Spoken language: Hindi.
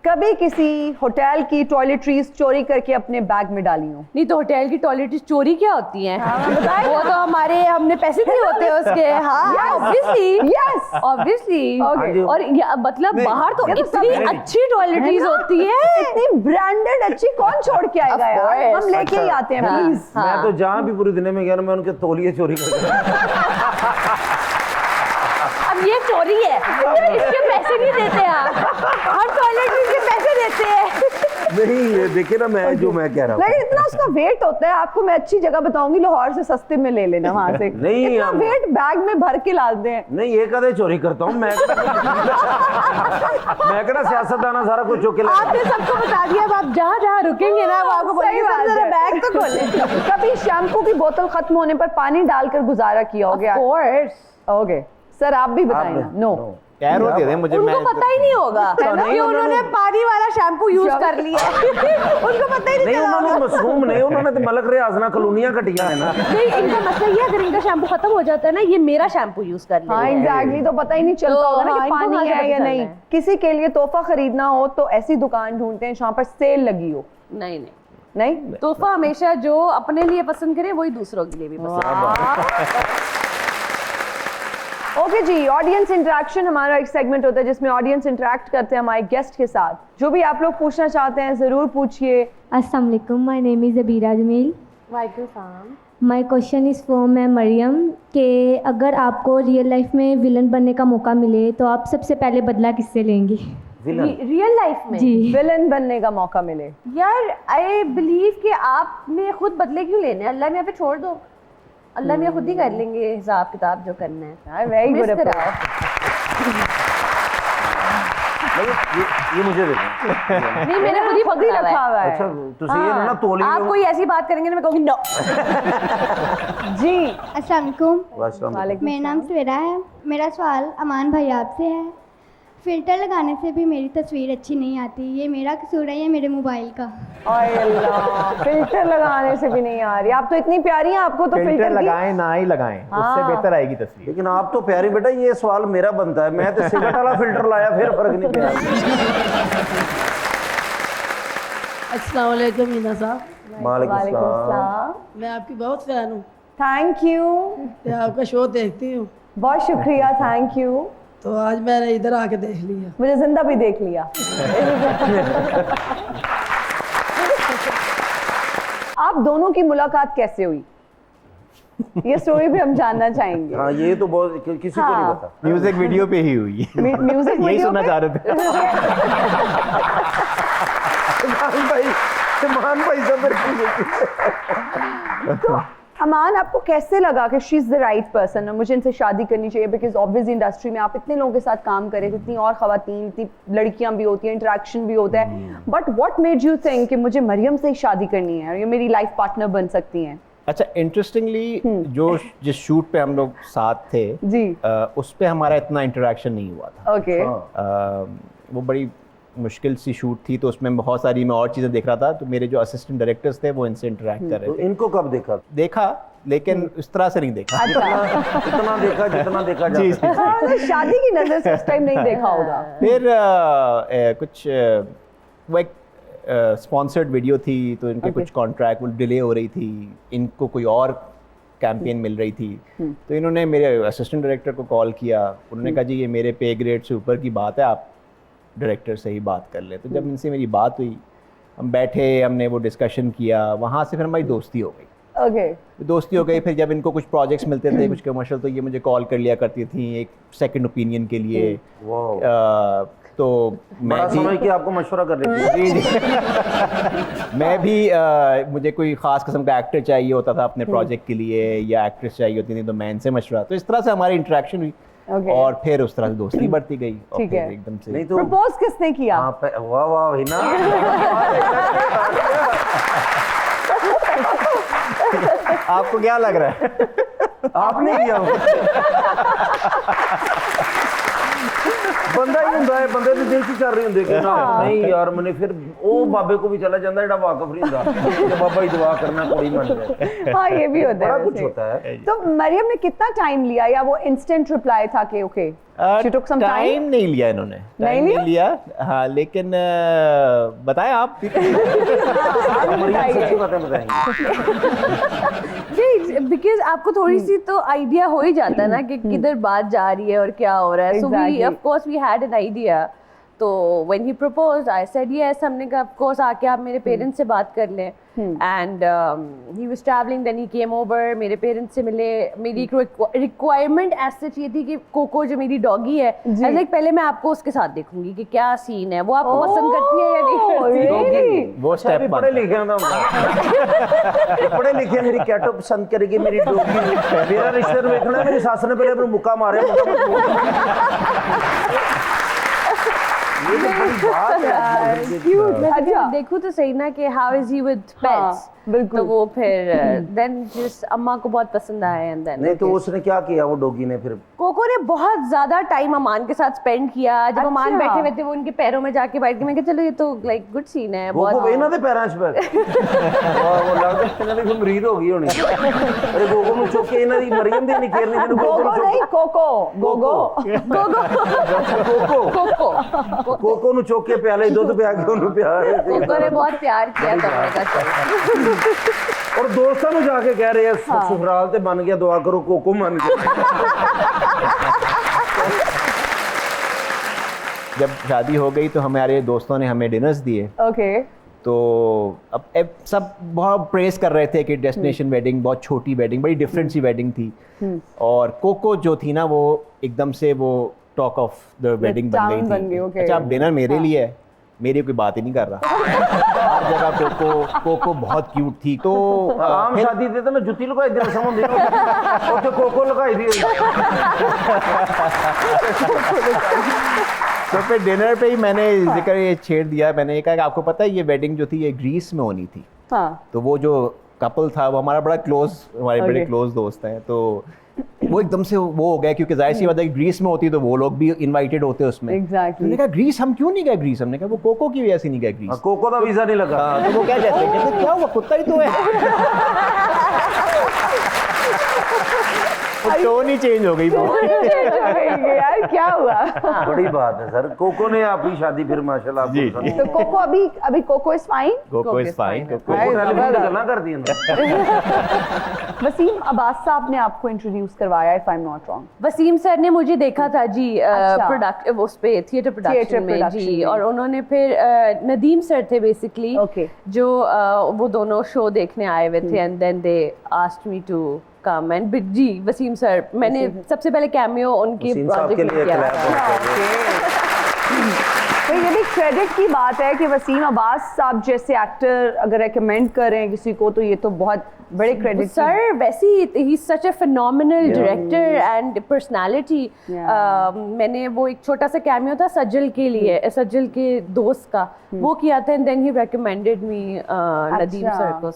कभी किसी होटल की टॉयलेटरीज चोरी करके अपने बैग में डाली हो? नहीं तो होटल की टॉयलेटरीज चोरी क्या होती हैं? वो तो हमने पैसे दिए होते हैं उसके। हाँ ऑब्वियसली, यस ऑब्वियसली। और मतलब बाहर तो इतनी अच्छी टॉयलेटरीज होती है, इतनी ब्रांडेड अच्छी, कौन छोड़ के आएगा यार, हम लेके ही आते हैं प्लीज। मैं तो जहाँ भी पूरी दुनिया में गया मैं उनके तौलिए चोरी करता। अब ये चोरी है, इसके पैसे नहीं देते आप, हर टॉयलेटरीज के पैसे देते हैं। नहीं ये देखिए ना, मैं जो मैं कह रहा हूँ, लेकिन इतना उसका वेट होता है, आपको मैं अच्छी जगह बताऊंगी, लाहौर से सस्ते में ले लेना वहां से। नहीं इतना वेट बैग में भर के लाते हैं। नहीं ये कदे चोरी करता हूँ मैं कहना सियासतदाना सारा कुछ चुके आपने सबको बता दिया, अब आप जहाँ जहाँ रुकेंगे ना वो आपको सही बात बोलेंगे है। बैग तो खोले। कभी शैम्पू की बोतल खत्म होने पर पानी डालकर गुजारा किया हो गया? ओके सर, आप भी बताएं ना। नो कैरो दे दे मुझे, उनको पता ही नहीं होगा कि उन्होंने पानी वाला शैम्पू यूज कर लिया। उनको पता ही नहीं नहीं, चला उन्होंने होगा। मशरूम नहीं, उन्होंने तो मलक रियाजना कॉलोनियां कटिया है ना। नहीं, इनका मसला ये है, अगर इनका शैम्पू खत्म हो जाता है ना, ये मेरा शैम्पू यूज कर लेंगे। हाँ एग्जैक्टली, तो पता ही नहीं चलता तो होगा ना हाँ, कि इनको पानी कहाँ से है पता या चलना नहीं। है? किसी के लिए तोहफा खरीदना हो तो ऐसी दुकान ढूंढते हैं जहाँ पर सेल लगी हो। नहीं नहीं, नहीं, तोहफा हमेशा जो अपने लिए पसंद करे वही दूसरों के लिए भी पसंद। ओके जी, ऑडियंस इंटरेक्शन हमारा एक सेगमेंट होता है जिसमें ऑडियंस इंटरेक्ट करते हैं हमारे गेस्ट के साथ। जो भी आप लोग पूछना चाहते हैं जरूर पूछिए। अस्सलाम वालेकुम, my name is Abira Jameel. वालेकुम। माय क्वेश्चन इज़ फॉर मैं मरियम कि अगर आपको रियल लाइफ में विलन बनने का मौका मिले तो आप सबसे पहले बदला किससे लेंगी? रियल लाइफ में जी। विलन बनने का मौका मिले? यार आई बिलीव कि आपने खुद बदले क्यों लेने हैं, अल्लाह ने यहाँ पे छोड़ दो, अल्लाह ने खुद ही कर लेंगे हिसाब किताब जो करना है। Very good. ये मुझे दे दो। नहीं, मैंने खुद ही पकड़ा रखा हुआ है। अच्छा तो सही है ना, तौलिए आप कोई ऐसी बात करेंगे ना मैं कहूँगी नो। जी अस्सलाम वालेकुम, वालेकुम। मेरा नाम सवेरा है। मेरा सवाल अमान भाई आपसे है, फ़िल्टर लगाने से भी मेरी तस्वीर अच्छी नहीं आती, ये मेरा कसूर है या मेरे मोबाइल का? ओए अल्लाह, फिल्टर लगाने से भी नहीं आ रही। आप तो इतनी प्यारी हैं, आपको तो फिल्टर की लगाएं ना ही लगाएं, उससे बेहतर आएगी तस्वीर। लेकिन आप तो प्यारी बेटा, ये सवाल मेरा बनता है, मैं तो सिगरेट वाला फिल्टर लाया फिर फर्क नहीं पड़ा। अस्सलाम वालेकुम मीना साहब, वालेकुम वालेकुम सलाम। सलाम। मैं आपकी बहुत फ़ैन हूँ, थैंक यू, मैं आपका शो देखती हूँ, बहुत शुक्रिया, थैंक यू। तो आज मैंने इधर आके देख लिया। मुझे जिंदा भी देख लिया। आप दोनों की मुलाकात कैसे हुई? ये स्टोरी भी हम जानना चाहेंगे। हाँ ये तो बहुत किसी को नहीं पता। म्यूजिक वीडियो पे ही हुई है। म्यूजिक यही वीडियो सुनना पे? चाह रहे थे। मान भाई तो अमान, आपको कैसे लगा कि she is the right person और मुझे इनसे शादी करनी चाहिए? बिकॉज ऑब्वियस इंडस्ट्री में आप इतने लोगों के साथ काम करें, इतनी और खवातीन, इतनी लड़कियां भी होती हैं, इंटरेक्शन भी होता है, but what made you think कि मुझे मरियम से ही शादी करनी है और ये मेरी लाइफ पार्टनर बन सकती हैं? अच्छा, इंटरेस्टिंगली जो जिस शूट पे हम लोग साथ थे जी। उस पे हमारा इतना इंटरेक्शन नहीं हुआ था। ओके। वो बड़ी मुश्किल सी शूट थी, तो उसमें बहुत सारी मैं और चीज़ें देख रहा था, तो मेरे जो असिस्टेंट डायरेक्टर्स थे वो इनसे इंटरेक्ट कर तो रहे थे। इनको कब देखा? लेकिन इस तरह से नहीं देखा। जितना देखा जा जी, सकता है। जी। हाँ, मतलब शादी की नजर से उस टाइम नहीं देखा होगा। फिर कुछ वो एक स्पॉन्सर्ड वीडियो थी, तो इनके कुछ कॉन्ट्रैक्ट वो डिले हो रही थी, इनको कोई और कैंपेन मिल रही थी, तो इन्होंने मेरे असिस्टेंट डायरेक्टर को कॉल किया। उन्होंने कहा जी ये मेरे पे ग्रेड से ऊपर की बात है, आप डायरेक्टर से ही बात कर ले। तो जब इनसे मेरी बात हुई, हम बैठे, हमने वो डिस्कशन किया, वहाँ से फिर हमारी दोस्ती हो गई। ओके। दोस्ती हो गई। फिर जब इनको कुछ प्रोजेक्ट्स मिलते थे, कुछ कमर्शियल, तो ये मुझे कॉल कर लिया करती थी एक सेकंड ओपिनियन के लिए। तो मैं भी समझ के आपको मशवरा कर रही थी। जी जी। मैं भी मुझे कोई ख़ास किस्म का एक्टर चाहिए होता था अपने प्रोजेक्ट के लिए, या एक्ट्रेस चाहिए होती थी, तो मैं इनसे मशवरा, तो इस तरह से हमारी इंटरेक्शन हुई। और फिर उस तरह से दोस्ती बढ़ती गई। और ठीक फिर है। एकदम से नहीं तो प्रपोज किसने किया? वाह वाह हिना। आपको क्या लग रहा है? आपने किया ਬੰਦਾ ਹੀ ਹੁੰਦਾ ਹੈ, ਬੰਦੇ ਦੇ ਦਿਲ 'ਚ ਚੱਲ ਰਹੀ ਹੁੰਦੀ ਕਿ ਨਾ ਨਹੀਂ ਯਾਰ ਮੈਨੇ ਫਿਰ ਉਹ ਬਾਬੇ ਕੋ ਵੀ ਚਲਾ ਜਾਂਦਾ ਜਿਹੜਾ ਵਾਕਫ ਨਹੀਂ ਹੁੰਦਾ ਕਿ ਬਾਬਾ ही दुआ करना कुड़ी बन जाए। हाँ ये भी होता बड़ा है कुछ वैसे। होता है। तो मरियम ने कितना टाइम लिया या वो इंस्टेंट रिप्लाई था कि okay she took some time time? नहीं लिया इन्होंने, टाइम नहीं लिया। हाँ लेकिन बताएं आप। सच्ची बातें बताएंगे। नहीं बिकॉज आपको थोड़ी सी तो आइडिया हो ही जाता है ना कि किधर बात जा रही है और क्या हो रहा है, so we Exactly. Of course we had an idea. तो when he proposed I said yes, हमने कहा ऑफ कोर्स आके आप मेरे पेरेंट्स से बात कर लें। And he was travelling, then he came over, मेरे पेरेंट्स से मिले। मेरी एक रिक्वायरमेंट एज सच ये थी कि कोको जो मेरी डॉगी है, आई लाइक पहले मैं आपको उसके साथ देखूंगी कि क्या सीन है, वो आपको पसंद करती है या नहीं करती। really? वो अच्छा, स्टेप भी पढ़े लिखे होंगे पढ़े लिखे मेरी कैटो पसंद करेगी, मेरी डोगी मेरा रिश्ता देखना है। मेरी सास ने पहले अपने मुक्का मारे ये तो बड़ी बात है। Cute, अच्छा। देखूं तो सही ना कि how is he with pets. बिल्कुल। तो वो फिर देन जिस अम्मा को बहुत पसंद आया एंड देन नहीं तो उसने क्या किया वो डोगी ने फिर? कोको ने बहुत ज्यादा टाइम अमान के साथ स्पेंड किया। जब अमान अच्छा। बैठे हुए थे वो उनके पैरों में जाके बैठ के मैं कहा चलो ये तो लाइक गुड सीन है वो ਇਹਨਾਂ ਦੇ ਪੈਰਾਂ 'ਚ ਪੈ ਗਿਆ ਉਹ ਲੱਗਦਾ ਇਹਨਾਂ ਦੀ ਕੋਈ ਮਰੀਜ਼ ਹੋ ਗਈ ਹੋਣੀ। ਅਰੇ ਗੋਗੋ ਨੂੰ ਚੁੱਕ ਕੇ ਇਹਨਾਂ ਦੀ ਮਰੀਮ ਦੀ ਨਹੀਂ ਕੇਰਨੀ ਜਿਹਨੂੰ ਗੋਗੋ गोगो ਨੂੰ नहीं कोको गोगो ਕੋਕੋ ਕੋਕੋ ਨੂੰ ਚੁੱਕ ਕੇ ਪਿਆਲੇ ਦੁੱਧ ਪਿਆ ਕੇ ਉਹਨੂੰ ਪਿਆ ਰਹੇ ਸੀ। कोको ने बहुत प्यार किया था। मैंने कहा चलो ਔਰ ਦੋਸਤਾਂ ਨੂੰ ਜਾ ਕੇ ਕਹਿ ਰਹੇ ਆ ਸੁਖਰਾਲ ਤੇ ਬਣ ਗਿਆ, ਦੁਆ ਕਰੋ ਕੋਕੋ ਮੰਨ ਗਿਆ। जब शादी हो गई तो हमारे दोस्तों ने हमें डिनर्स दिए। ओके तो अब सब बहुत प्रेस कर रहे थे कि डेस्टिनेशन वेडिंग, बहुत छोटी वेडिंग, बड़ी डिफरेंट सी वेडिंग थी। और कोको जो थी ना वो एकदम से वो टॉक ऑफ द वेडिंग बन town बन गई गई, थी। okay। अच्छा अब डिनर मेरे लिए है, मेरी कोई बात ही नहीं कर रहा। हर जगह कोको बहुत क्यूट थी। तो ਆਮ ਸ਼ਾਦੀ ਤੇ ਤਾਂ ਨਾ ਜੁੱਤੀ ਲੁਕਾਈ ਦੀ ਰਸਮ ਹੁੰਦੀ ਹੈ, ਉੱਥੇ ਕੋਕੋ ਲੁਕਾਈ ਦੀ ਹੋਈ। तो फिर डिनर पे ही मैंने जिक्र ये छेड़ दिया। मैंने ये कहा कि आपको पता है ये वेडिंग जो थी ये ग्रीस में होनी थी। हाँ तो वो जो कपल था वो हमारा बड़ा क्लोज, हमारे बड़े Okay. क्लोज दोस्त हैं। तो वो एकदम से वो हो गया क्योंकि जाहिर सी बात है ग्रीस में होती तो वो लोग भी इनवाइटेड होते उसमें। Exactly. मैंने कहा ग्रीस हम क्यों नहीं गए ग्रीस? हमने कहा वो कोको की वजह से नहीं गए ग्रीस। ਕੋਕੋ ਦਾ ਵੀਜ਼ਾ ਨਹੀਂ ਲੱਗਾ। हाँ, तो वो क्या कहते हैं, कहते क्या हुआ कुत्ता ही तो है। टोन ही चेंज हो गई यार क्या हुआ? बड़ी बात है सर, कोको ने आपकी शादी फिर माशाल्लाह आपको जी, पसंद। तो कोको अभी Coco is fine. Coco is fine. Coco telephone पे गल्ला कर दी ना। वसीम अब्बास साहब ने आपको इंट्रोड्यूस करवाया if I am not wrong. Wasim sir ने मुझे देखा था जी अच्छा। प्रोडक्ट उस पे थिएटर प्रोडक्शन में production जी। में। और उन्होंने फिर नदीम सर थे बेसिकली Okay. जो वो दोनों शो देखने आए हुए थे and then they asked me to come and जी वसीम सर मैंने सबसे पहले कैमियो उनके वसीम साहब के प्रोजेक्ट लिए में किया clap था। तो ये भी क्रेडिट की बात है कि वसीम अब्बास साहब जैसे एक्टर अगर रेकमेंड करें किसी को तो ये तो बहुत बड़े क्रेडिट। सर वैसे ही such a phenomenal director and personality. मैंने वो एक छोटा सा कैमियो था सज्जल के लिए, सज्जल के दोस्त का वो किया था and then he recommended me Nadeem sir को।